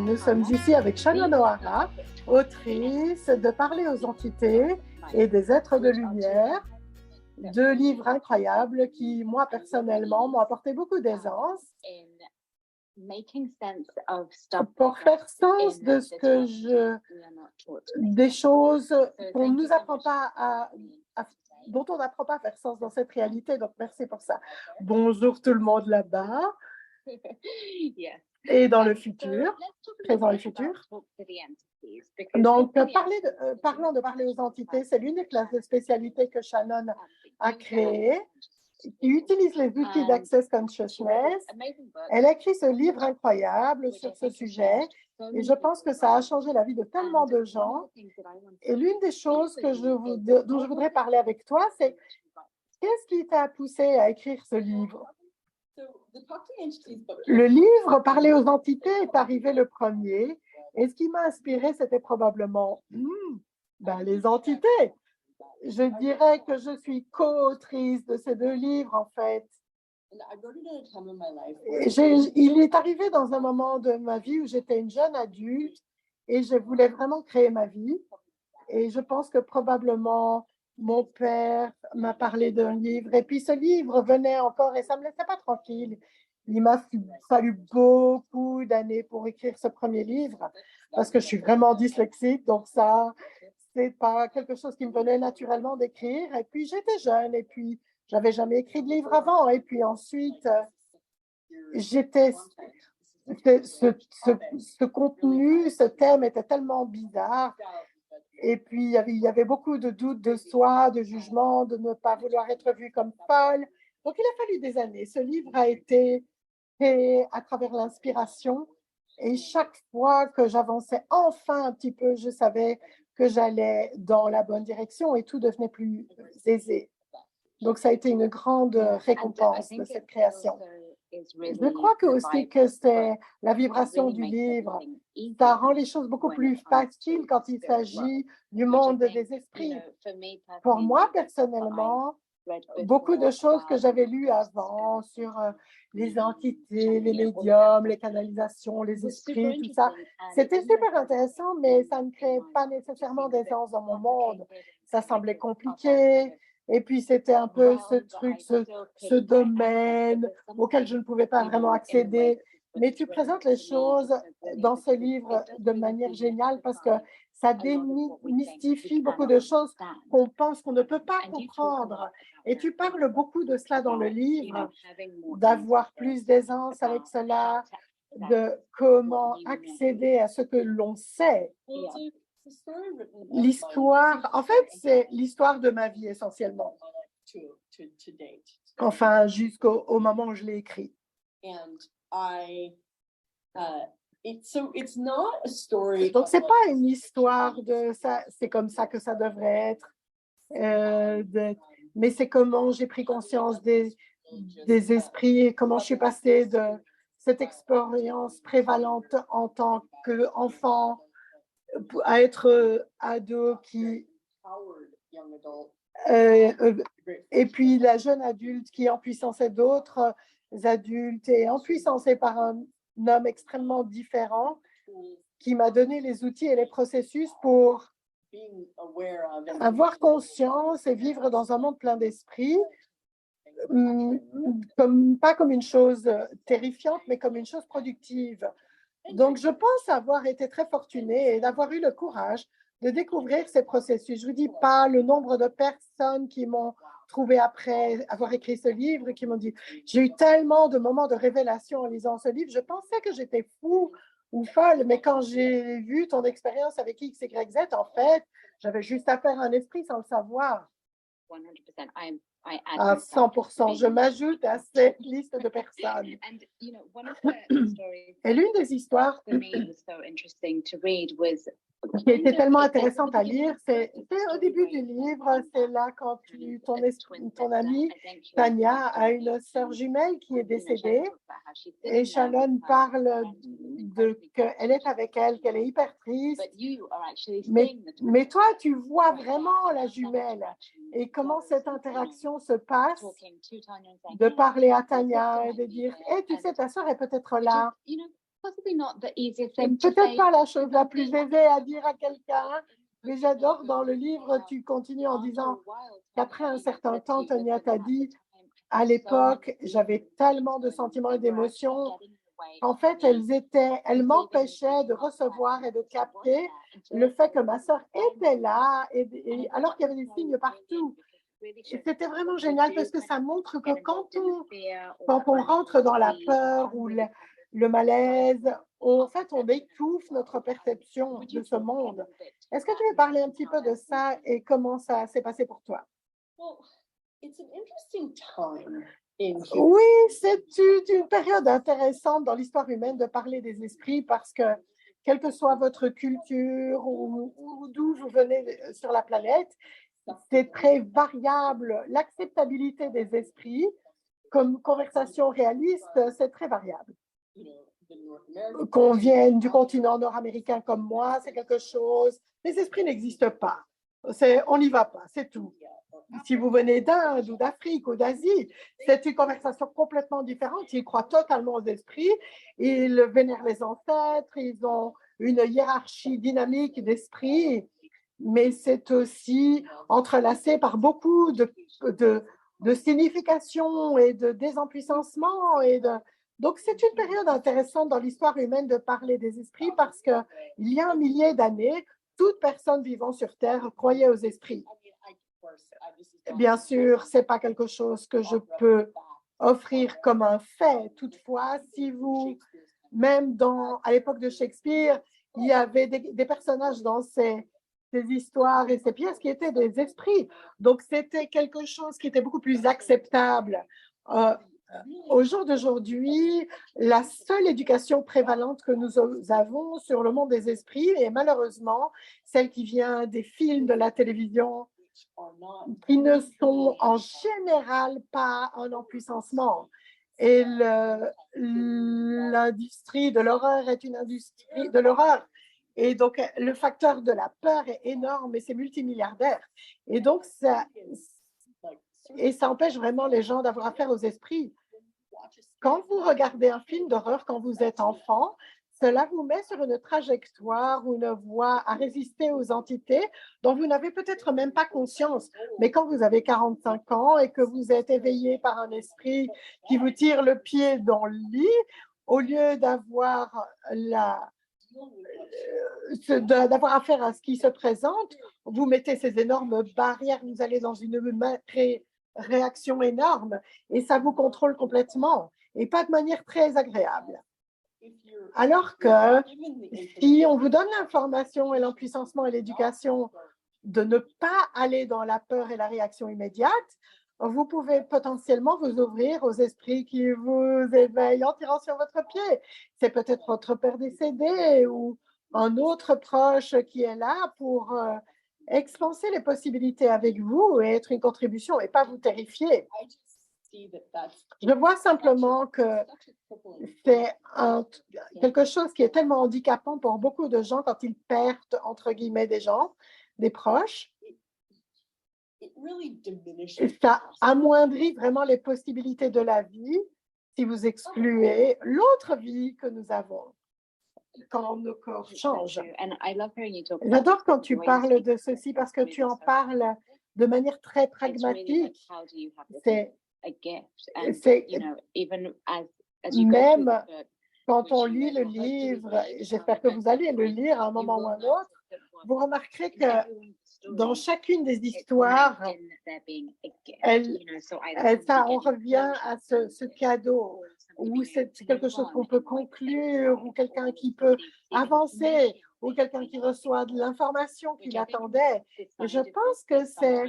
Nous sommes ici avec Shannon O'Hara, autrice de Parler aux entités et des êtres de lumière, deux livres incroyables qui, moi, personnellement, m'ont apporté beaucoup d'aisance pour faire sens de ce que des choses qu'on ne nous apprend pas dont on n'apprend pas à faire sens dans cette réalité. Donc, merci pour ça. Bonjour tout le monde là-bas. Et dans le futur, présent et futur. Donc, parlant de parler aux entités, c'est l'une des classes de spécialité que Shannon a créée, qui utilise les outils d'Access Consciousness. Elle a écrit ce livre incroyable sur ce sujet et je pense que ça a changé la vie de tellement de gens. Et l'une des choses dont je voudrais parler avec toi, c'est qu'est-ce qui t'a poussé à écrire ce livre? Le livre Parler aux entités est arrivé le premier et ce qui m'a inspiré, c'était probablement les entités. Je dirais que je suis co-autrice de ces deux livres, en fait. Il est arrivé dans un moment de ma vie où j'étais une jeune adulte et je voulais vraiment créer ma vie. Et je pense que probablement mon père m'a parlé d'un livre et puis ce livre venait encore et ça ne me laissait pas tranquille. Il m'a fallu beaucoup d'années pour écrire ce premier livre parce que je suis vraiment dyslexique, donc ça, c'est pas quelque chose qui me venait naturellement d'écrire. Et puis j'étais jeune et puis j'avais jamais écrit de livre avant. Et puis ensuite, ce contenu, ce thème était tellement bizarre. Et puis, il y avait beaucoup de doutes de soi, de jugement, de ne pas vouloir être vu comme folle. Donc, il a fallu des années. Ce livre a été créé à travers l'inspiration. Et chaque fois que j'avançais enfin un petit peu, je savais que j'allais dans la bonne direction et tout devenait plus aisé. Donc, ça a été une grande récompense de cette création. Je crois aussi que c'est la vibration du livre. Ça rend les choses beaucoup plus faciles quand il s'agit du monde des esprits. Pour moi, personnellement, beaucoup de choses que j'avais lues avant sur les entités, les médiums, les canalisations, les esprits, tout ça, c'était super intéressant, mais ça ne créait pas nécessairement d'aisance dans mon monde. Ça semblait compliqué. Et puis, c'était un peu ce truc, ce domaine auquel je ne pouvais pas vraiment accéder. Mais tu présentes les choses dans ce livre de manière géniale parce que ça démystifie beaucoup de choses qu'on pense qu'on ne peut pas comprendre. Et tu parles beaucoup de cela dans le livre, d'avoir plus d'aisance avec cela, de comment accéder à ce que l'on sait. L'histoire, en fait, c'est l'histoire de ma vie essentiellement. Enfin, jusqu'au moment où je l'ai écrit. Donc, c'est pas une histoire de ça, c'est comme ça que ça devrait être. Mais c'est comment j'ai pris conscience des esprits et comment je suis passée de cette expérience prévalente en tant qu'enfant à être ado et puis la jeune adulte qui est empuissancée d'autres adultes et empuissancée par un homme extrêmement différent qui m'a donné les outils et les processus pour avoir conscience et vivre dans un monde plein d'esprit, pas comme une chose terrifiante, mais comme une chose productive. Donc, je pense avoir été très fortunée et d'avoir eu le courage de découvrir ces processus. Je ne vous dis pas le nombre de personnes qui m'ont trouvé après avoir écrit ce livre et qui m'ont dit « J'ai eu tellement de moments de révélation en lisant ce livre, je pensais que j'étais fou ou folle, mais quand j'ai vu ton expérience avec X, Y, Z, en fait, j'avais juste à faire un esprit sans le savoir. » À 100%, je m'ajoute à cette liste de personnes. Et l'une des histoires qui était tellement intéressante à lire, c'est au début du livre, c'est là quand ton amie Tania a une sœur jumelle qui est décédée et Shannon parle qu'elle est avec elle, qu'elle est hyper triste. Mais toi, tu vois vraiment la jumelle et comment cette interaction se passe, de parler à Tania et de dire « Hey, tu sais, ta sœur est peut-être là. Peut-être pas la chose la plus aisée à dire à quelqu'un, mais j'adore dans le livre, tu continues en disant qu'après un certain temps, Tonya t'a dit, à l'époque, j'avais tellement de sentiments et d'émotions. En fait, elles m'empêchaient de recevoir et de capter le fait que ma sœur était là, et alors qu'il y avait des signes partout. C'était vraiment génial parce que ça montre que quand on rentre dans la peur ou le malaise, en fait, on étouffe notre perception de ce monde. Est-ce que tu veux parler un petit peu de ça et comment ça s'est passé pour toi? Oui, c'est une période intéressante dans l'histoire humaine de parler des esprits parce que, quelle que soit votre culture ou d'où vous venez sur la planète, c'est très variable. L'acceptabilité des esprits comme conversation réaliste, c'est très variable. Qu'on vienne du continent nord-américain comme moi, c'est quelque chose. Les esprits n'existent pas. On n'y va pas, c'est tout. Si vous venez d'Inde ou d'Afrique ou d'Asie, c'est une conversation complètement différente. Ils croient totalement aux esprits, ils vénèrent les ancêtres, ils ont une hiérarchie dynamique d'esprits, mais c'est aussi entrelacé par beaucoup de significations et de désempuissancement. Donc, c'est une période intéressante dans l'histoire humaine de parler des esprits parce qu'il y a un millier d'années, toute personne vivant sur Terre croyait aux esprits. Bien sûr, ce n'est pas quelque chose que je peux offrir comme un fait. Toutefois, même à l'époque de Shakespeare, il y avait des personnages dans ces histoires et ces pièces qui étaient des esprits. Donc, c'était quelque chose qui était beaucoup plus acceptable. Au jour d'aujourd'hui, la seule éducation prévalente que nous avons sur le monde des esprits est malheureusement celle qui vient des films, de la télévision, qui ne sont en général pas un empuissancement. Et l'industrie de l'horreur est une industrie de l'horreur. Et donc, le facteur de la peur est énorme et c'est multimilliardaire. Et donc, ça empêche vraiment les gens d'avoir affaire aux esprits. Quand vous regardez un film d'horreur quand vous êtes enfant, cela vous met sur une trajectoire ou une voie à résister aux entités dont vous n'avez peut-être même pas conscience. Mais quand vous avez 45 ans et que vous êtes éveillé par un esprit qui vous tire le pied dans le lit, au lieu d'avoir affaire à ce qui se présente, vous mettez ces énormes barrières, vous allez dans une réaction énorme et ça vous contrôle complètement et pas de manière très agréable. Alors que si on vous donne l'information et l'empuissancement et l'éducation de ne pas aller dans la peur et la réaction immédiate, vous pouvez potentiellement vous ouvrir aux esprits qui vous éveillent en tirant sur votre pied. C'est peut-être votre père décédé ou un autre proche qui est là pour expanser les possibilités avec vous et être une contribution et pas vous terrifier. Je vois simplement que c'est quelque chose qui est tellement handicapant pour beaucoup de gens quand ils perdent, entre guillemets, des proches. Ça amoindrit vraiment les possibilités de la vie si vous excluez l'autre vie que nous avons quand nos corps changent. J'adore quand tu parles de ceci parce que tu en parles de manière très pragmatique. Même quand on lit le livre, j'espère que vous allez le lire à un moment ou à un autre, vous remarquerez que dans chacune des histoires, on revient à ce cadeau, où c'est quelque chose qu'on peut conclure, ou quelqu'un qui peut avancer, ou quelqu'un qui reçoit de l'information qu'il attendait. Et je pense que ça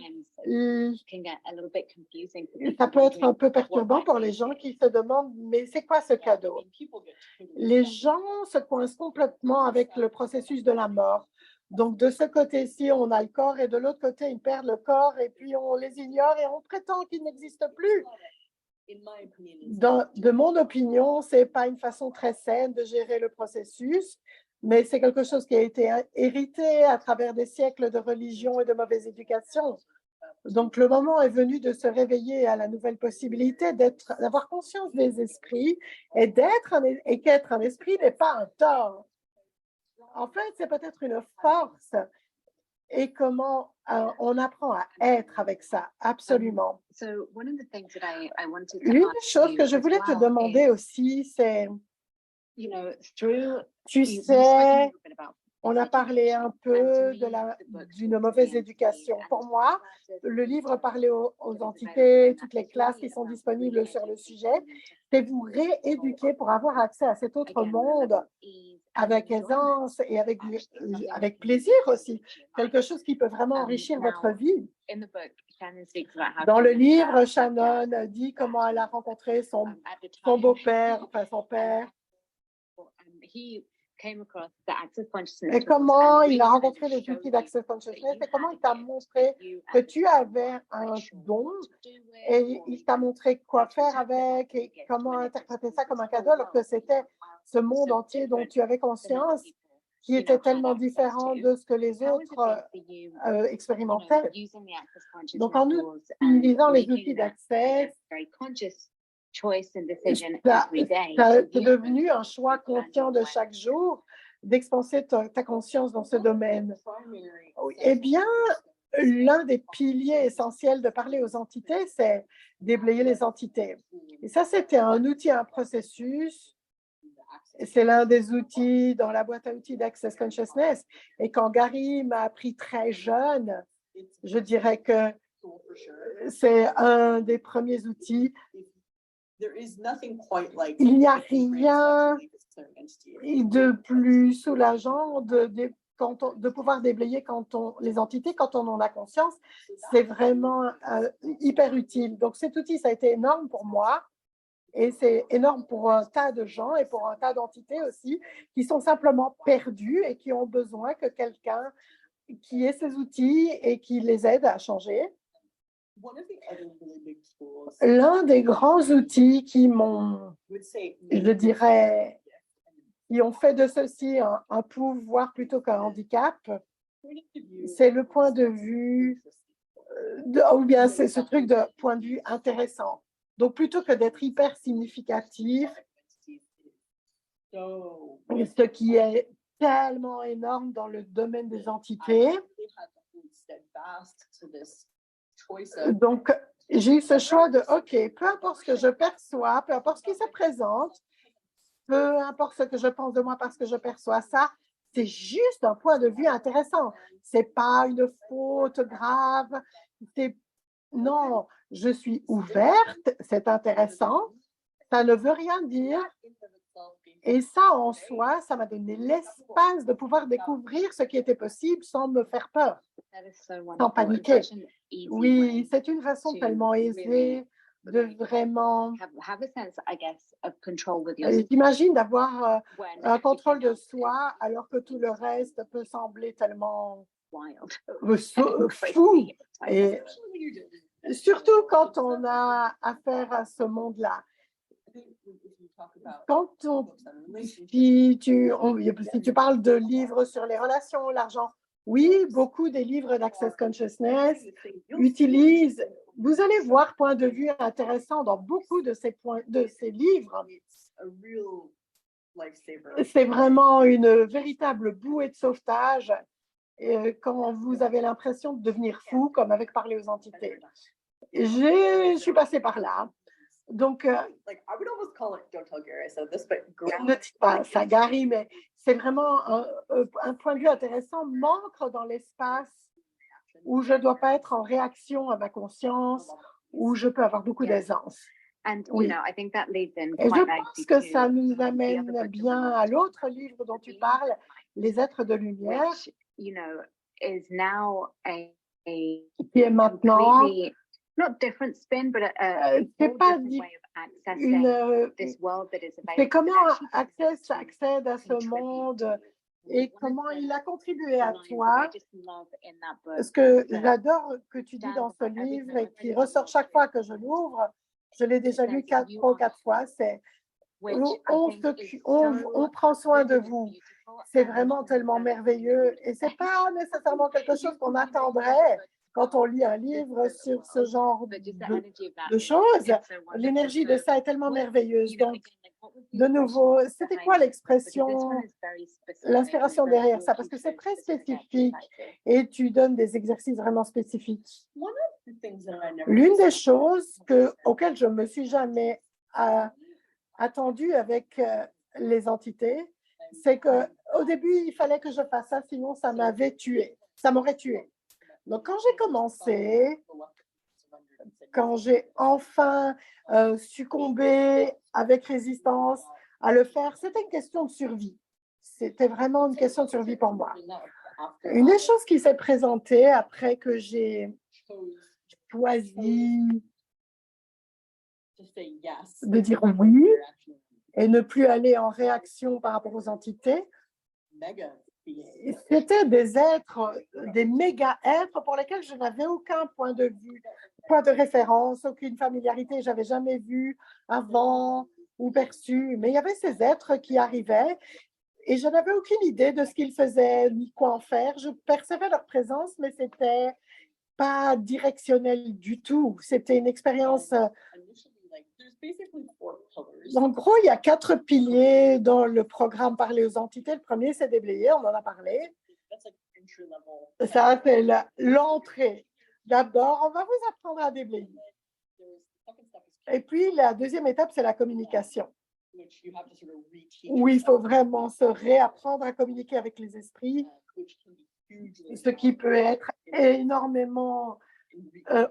peut être un peu perturbant pour les gens qui se demandent, mais c'est quoi ce cadeau? Les gens se coincent complètement avec le processus de la mort. Donc, de ce côté-ci, on a le corps et de l'autre côté, ils perdent le corps et puis on les ignore et on prétend qu'ils n'existent plus. De mon opinion, ce n'est pas une façon très saine de gérer le processus, mais c'est quelque chose qui a été hérité à travers des siècles de religion et de mauvaise éducation. Donc, le moment est venu de se réveiller à la nouvelle possibilité d'avoir conscience des esprits et qu'être un esprit n'est pas un tort. En fait, c'est peut-être une force. Et comment on apprend à être avec ça, absolument. L'une des choses que je voulais te demander aussi, c'est, tu sais, on a parlé un peu d'une mauvaise éducation. Pour moi, le livre parlait aux entités, toutes les classes qui sont disponibles sur le sujet, c'est vous rééduquer pour avoir accès à cet autre monde avec aisance et avec plaisir aussi, quelque chose qui peut vraiment enrichir votre vie. Dans le livre, Shannon dit comment elle a rencontré son beau-père, enfin son père, et comment il a rencontré les outils d'Access Consciousness et comment il t'a montré que tu avais un don et il t'a montré quoi faire avec et comment interpréter ça comme un cadeau alors que c'était ce monde entier dont tu avais conscience qui était tellement différent de ce que les autres expérimentaient. Donc, en utilisant les outils d'accès, c'est devenu un choix conscient de chaque jour d'expanser ta conscience dans ce domaine. Eh bien, l'un des piliers essentiels de parler aux entités, c'est déblayer les entités. Et ça, c'était un outil, un processus. C'est l'un des outils dans la boîte à outils d'Access Consciousness. Et quand Gary m'a appris très jeune, je dirais que c'est un des premiers outils. Il n'y a rien de plus soulageant de pouvoir déblayer les entités quand on en a conscience. C'est vraiment hyper utile. Donc, cet outil, ça a été énorme pour moi et c'est énorme pour un tas de gens et pour un tas d'entités aussi qui sont simplement perdus et qui ont besoin que quelqu'un qui ait ces outils et qui les aide à changer. L'un des grands outils qui je dirais, qui ont fait de ceci un pouvoir plutôt qu'un handicap, c'est le point de vue, ou bien c'est ce truc de point de vue intéressant. Donc, plutôt que d'être hyper significatif, ce qui est tellement énorme dans le domaine des entités, donc, j'ai eu ce choix de, OK, peu importe ce que je perçois, peu importe ce qui se présente, peu importe ce que je pense de moi parce que je perçois ça, c'est juste un point de vue intéressant. Ce n'est pas une faute grave. Non, je suis ouverte, c'est intéressant. Ça ne veut rien dire. Et ça, en soi, ça m'a donné l'espace de pouvoir découvrir ce qui était possible sans me faire peur, sans paniquer. Oui, c'est une façon tellement aisée de vraiment, j'imagine, d'avoir un contrôle de soi alors que tout le reste peut sembler tellement fou. Et surtout quand on a affaire à ce monde-là. Si tu parles de livres sur les relations, l'argent, oui, beaucoup des livres d'Access Consciousness utilisent, vous allez voir point de vue intéressant dans beaucoup de ces livres. C'est vraiment une véritable bouée de sauvetage quand vous avez l'impression de devenir fou, comme avec parler aux entités. Je suis passée par là. Donc, ne dites pas ça, Gary, mais c'est vraiment un point de vue intéressant, m'ancre dans l'espace où je ne dois pas être en réaction à ma conscience, où je peux avoir beaucoup d'aisance. Oui. Et je pense que ça nous amène bien à l'autre livre dont tu parles, Les êtres de lumière, qui est maintenant c'est pas c'est comment accède à ce monde et comment il a contribué à toi. Ce que j'adore que tu dis dans ce livre et qui ressort chaque fois que je l'ouvre, je l'ai déjà lu 3 ou 4 fois, c'est on prend soin de vous. C'est vraiment tellement merveilleux et c'est pas nécessairement quelque chose qu'on attendrait quand on lit un livre sur ce genre de choses. L'énergie de ça est tellement merveilleuse. Donc, de nouveau, c'était quoi l'expression, l'inspiration derrière ça? Parce que c'est très spécifique et tu donnes des exercices vraiment spécifiques. L'une des choses auxquelles je ne me suis jamais attendue avec les entités, c'est qu'au début, il fallait que je fasse ça, sinon ça m'avait tué. Ça m'aurait tué. Donc, quand j'ai commencé, quand j'ai enfin succombé avec résistance à le faire, c'était une question de survie. C'était vraiment une question de survie pour moi. Une des choses qui s'est présentée après que j'ai choisi de dire oui et ne plus aller en réaction par rapport aux entités, c'était des êtres, des méga-êtres pour lesquels je n'avais aucun point de vue, point de référence, aucune familiarité, je n'avais jamais vu avant ou perçu. Mais il y avait ces êtres qui arrivaient et je n'avais aucune idée de ce qu'ils faisaient ni quoi en faire. Je percevais leur présence, mais ce n'était pas directionnel du tout. C'était une expérience. En gros, il y a 4 piliers dans le programme Parler aux entités. Le premier, c'est déblayer, on en a parlé. Ça, c'est l'entrée. D'abord, on va vous apprendre à déblayer. Et puis, la deuxième étape, c'est la communication, où il faut vraiment se réapprendre à communiquer avec les esprits, ce qui peut être énormément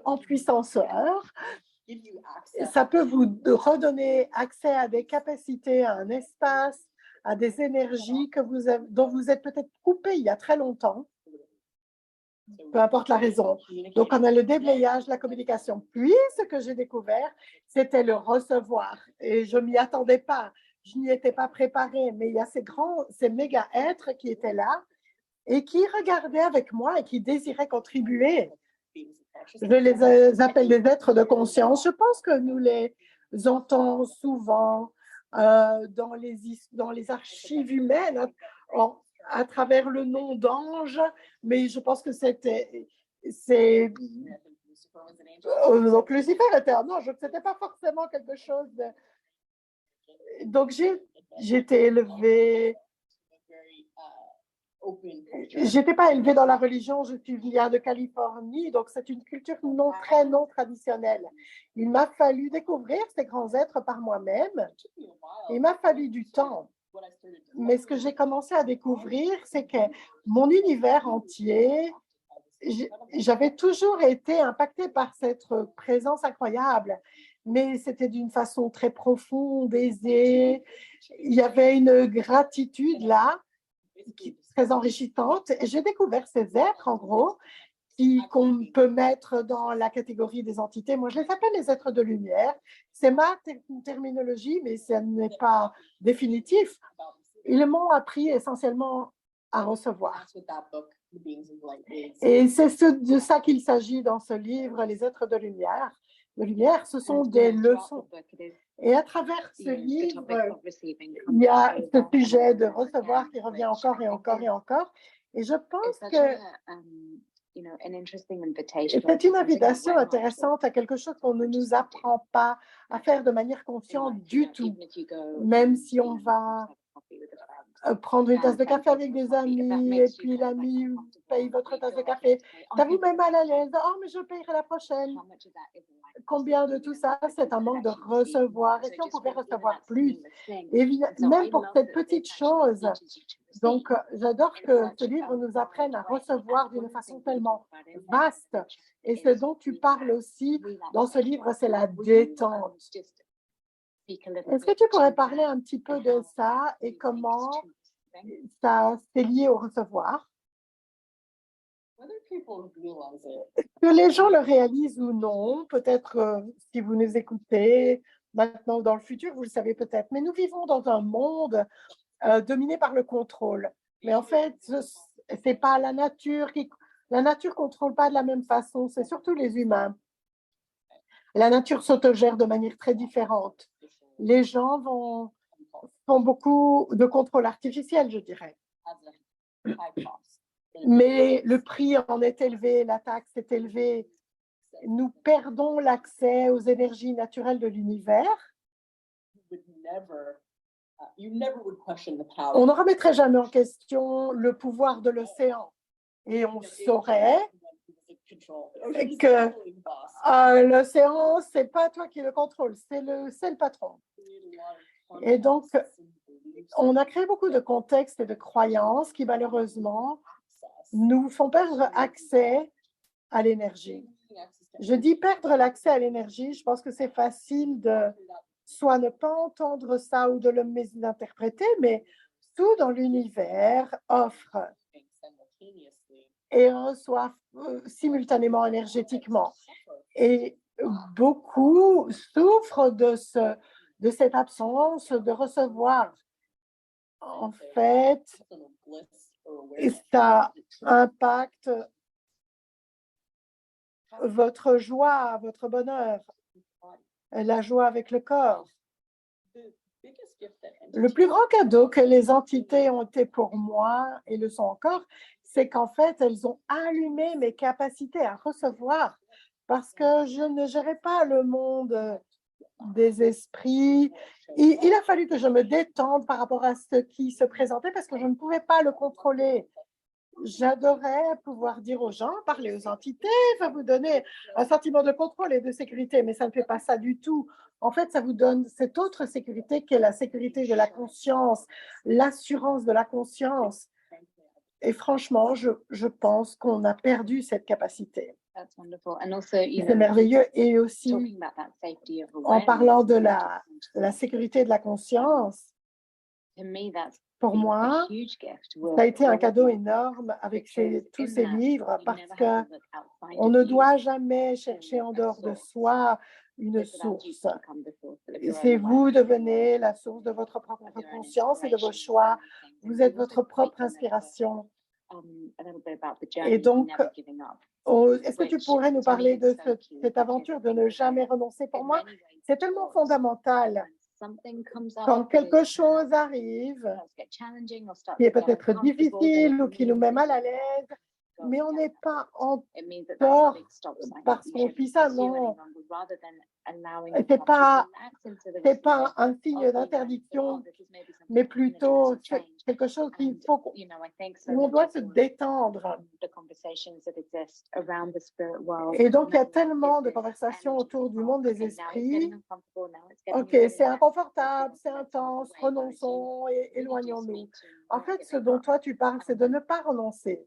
empuissanceur. Ça peut vous redonner accès à des capacités, à un espace, à des énergies dont vous êtes peut-être coupé il y a très longtemps, peu importe la raison. Donc, on a le déblayage, la communication. Puis, ce que j'ai découvert, c'était le recevoir. Et je ne m'y attendais pas. Je n'y étais pas préparée. Mais il y a ces méga êtres qui étaient là et qui regardaient avec moi et qui désiraient contribuer. Je les appelle des êtres de conscience. Je pense que nous les entendons souvent dans les archives humaines à travers le nom d'ange, mais je pense que c'est donc Lucifer était un ange, c'était pas forcément quelque chose de... Donc j'ai été élevée. Je n'étais pas élevée dans la religion, je viens de Californie, donc c'est une culture très non traditionnelle. Il m'a fallu découvrir ces grands êtres par moi-même. Il m'a fallu du temps. Mais ce que j'ai commencé à découvrir, c'est que mon univers entier, j'avais toujours été impactée par cette présence incroyable, mais c'était d'une façon très profonde, aisée. Il y avait une gratitude là, très enrichissante. Et j'ai découvert ces êtres, en gros, qu'on peut mettre dans la catégorie des entités. Moi, je les appelle les êtres de lumière. C'est ma terminologie, mais ce n'est pas définitif. Ils m'ont appris essentiellement à recevoir. Et c'est de ça qu'il s'agit dans ce livre, Les êtres de lumière. De lumière, ce sont des leçons. Et à travers ce livre, il y a ce sujet de recevoir qui revient encore et encore et encore. Et je pense que c'est une invitation intéressante à quelque chose qu'on ne nous apprend pas à faire de manière consciente du tout, même si on va prendre une tasse de café avec des amis et puis l'ami paye votre tasse de café. Ça vous met mal à l'aise. Oh, mais je payerai la prochaine. Combien de tout ça, c'est un manque de recevoir. Et si on pouvait recevoir plus, même pour cette petite chose. Donc, j'adore que ce livre nous apprenne à recevoir d'une façon tellement vaste. Et ce dont tu parles aussi dans ce livre, c'est la détente. Est-ce que tu pourrais parler un petit peu de ça et comment ça s'est lié au recevoir? Que les gens le réalisent ou non, peut-être si vous nous écoutez maintenant ou dans le futur, vous le savez peut-être, mais nous vivons dans un monde dominé par le contrôle. Mais en fait, c'est pas la nature la nature contrôle pas de la même façon, c'est surtout les humains. La nature s'autogère de manière très différente. Les gens font beaucoup de contrôle artificiel, je dirais. mais le prix en est élevé, la taxe est élevée. Nous perdons l'accès aux énergies naturelles de l'univers. On ne remettrait jamais en question le pouvoir de l'océan. Et on saurait que l'océan, ce n'est pas toi qui le contrôle, c'est le patron. Et donc, on a créé beaucoup de contextes et de croyances qui, malheureusement, nous font perdre accès à l'énergie. Je dis perdre l'accès à l'énergie, je pense que c'est facile de soit ne pas entendre ça ou de le mésinterpréter, mais tout dans l'univers offre et reçoit simultanément énergétiquement. Et beaucoup souffrent de cette absence de recevoir. En fait, ça impacte votre joie, votre bonheur, la joie avec le corps. Le plus grand cadeau que les entités ont été pour moi et le sont encore, c'est qu'en fait, elles ont allumé mes capacités à recevoir parce que je ne gérais pas le monde des esprits. Il a fallu que je me détende par rapport à ce qui se présentait parce que je ne pouvais pas le contrôler. J'adorais pouvoir dire aux gens, parler aux entités, ça vous donner un sentiment de contrôle et de sécurité, mais ça ne fait pas ça du tout. En fait, ça vous donne cette autre sécurité qui est la sécurité de la conscience, l'assurance de la conscience. Et franchement, je pense qu'on a perdu cette capacité. C'est merveilleux. Et aussi, en parlant de la sécurité de la conscience, pour moi, ça a été un cadeau énorme avec tous ces livres parce qu'on ne doit jamais chercher en dehors de soi une source. C'est vous devenez la source de votre propre conscience et de vos choix. Vous êtes votre propre inspiration. Et donc, est-ce que tu pourrais nous parler de cette aventure de ne jamais renoncer? Pour moi, c'est tellement fondamental. Quand quelque chose arrive, qui est peut-être difficile ou qui nous met mal à l'aise, mais on n'est pas en tort parce qu'on vit ça, non. C'est pas un signe d'interdiction, mais plutôt quelque chose qu'il faut où on doit se détendre. Et donc, il y a tellement de conversations autour du monde des esprits. OK, c'est inconfortable, c'est intense, renonçons et éloignons-nous. En fait, ce dont toi tu parles, c'est de ne pas renoncer.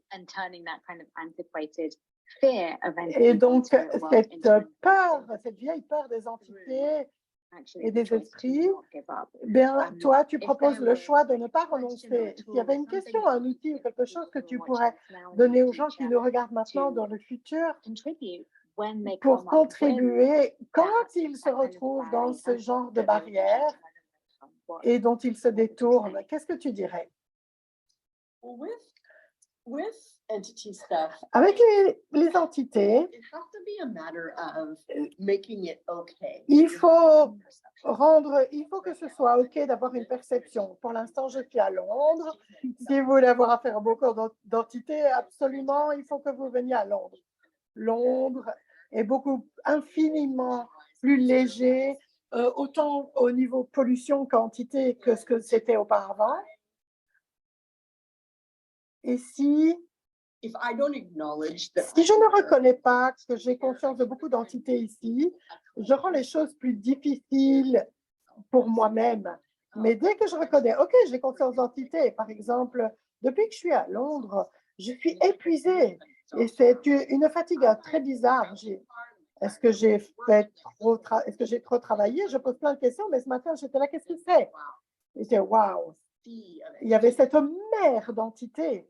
Et donc, cette peur, cette vieille peur des entités et des esprits, bien, toi, tu proposes le choix de ne pas renoncer. S'il y avait une question, un outil ou quelque chose que tu pourrais donner aux gens qui nous regardent maintenant dans le futur pour contribuer quand ils se retrouvent dans ce genre de barrière et dont ils se détournent, qu'est-ce que tu dirais? Avec les entités, il faut que ce soit OK d'avoir une perception. Pour l'instant, je suis à Londres. Si vous voulez avoir affaire à beaucoup d'entités, absolument, il faut que vous veniez à Londres. Londres est infiniment plus léger, autant au niveau pollution quantité que ce que c'était auparavant. Et si je ne reconnais pas que j'ai conscience de beaucoup d'entités ici, je rends les choses plus difficiles pour moi-même. Mais dès que je reconnais, OK, j'ai conscience d'entités, par exemple, depuis que je suis à Londres, je suis épuisée et c'est une fatigue très bizarre. Est-ce que j'ai trop travaillé? Je pose plein de questions, mais ce matin, j'étais là, qu'est-ce que c'est? Et c'est waouh! Il y avait cette mer d'entités.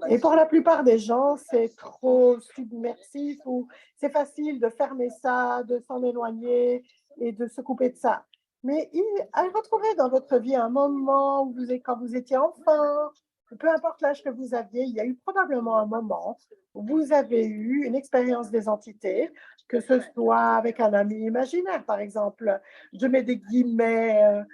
Et pour la plupart des gens, c'est trop submersif ou c'est facile de fermer ça, de s'en éloigner et de se couper de ça. Mais retrouvez dans votre vie un moment où quand vous étiez enfant, peu importe l'âge que vous aviez, il y a eu probablement un moment où vous avez eu une expérience des entités, que ce soit avec un ami imaginaire, par exemple. Je mets des guillemets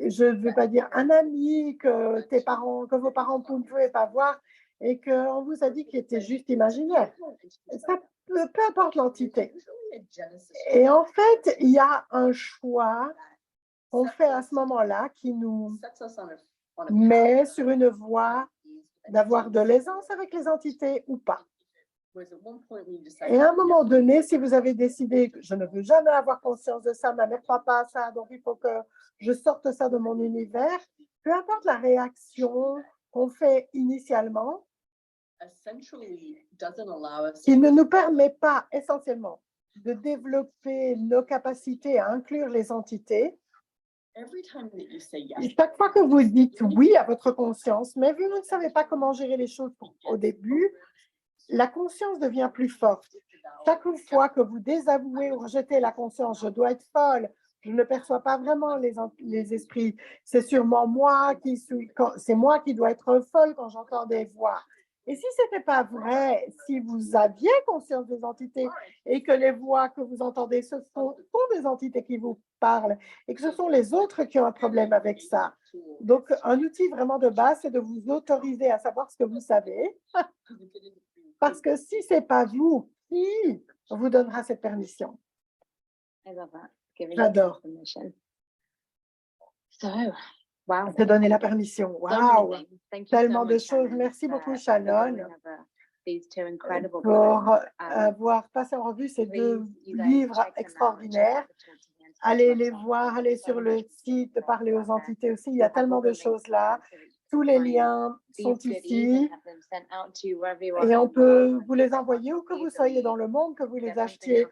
je ne veux pas dire un ami que que vos parents ne pouvaient pas voir et qu'on vous a dit qu'il était juste imaginaire. Ça peu importe l'entité. Et en fait, il y a un choix qu'on fait à ce moment-là qui nous met sur une voie d'avoir de l'aisance avec les entités ou pas. Et à un moment donné, si vous avez décidé que je ne veux jamais avoir conscience de ça, ma mère ne croit pas à ça, donc il faut que je sorte ça de mon univers, peu importe la réaction qu'on fait initialement, qui ne nous permet pas essentiellement de développer nos capacités à inclure les entités. Chaque fois que vous dites oui à votre conscience, mais vous ne savez pas comment gérer les choses au début, la conscience devient plus forte. Chaque fois que vous désavouez ou rejetez la conscience, je dois être folle, je ne perçois pas vraiment les esprits, c'est sûrement moi c'est moi qui dois être folle quand j'entends des voix. Et si ce n'était pas vrai, si vous aviez conscience des entités et que les voix que vous entendez, ce sont des entités qui vous parlent et que ce sont les autres qui ont un problème avec ça. Donc, un outil vraiment de base, c'est de vous autoriser à savoir ce que vous savez. Parce que si ce n'est pas vous, qui vous donnera cette permission? J'adore. Te donner la permission. Wow! Tellement de choses. Merci beaucoup, Shannon, pour avoir passé en revue ces deux livres extraordinaires. Allez les voir, allez sur le site, parler aux entités aussi. Il y a tellement de choses là. Tous les liens sont ici et on peut vous les envoyer où que vous soyez dans le monde, que vous les achetiez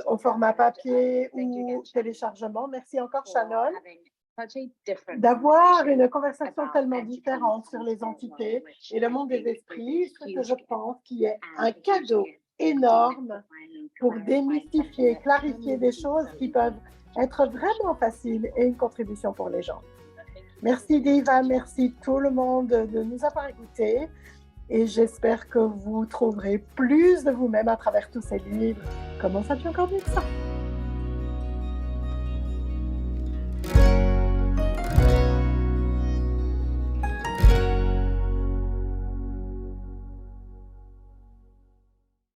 au format papier ou téléchargement. Merci encore, Shannon, d'avoir une conversation tellement différente sur les entités et le monde des esprits, ce que je pense qui est un cadeau énorme pour démystifier, clarifier des choses qui peuvent être vraiment faciles et une contribution pour les gens. Merci Diva, merci tout le monde de nous avoir écoutés et j'espère que vous trouverez plus de vous-même à travers tous ces livres. Comment ça tu encore dit ça?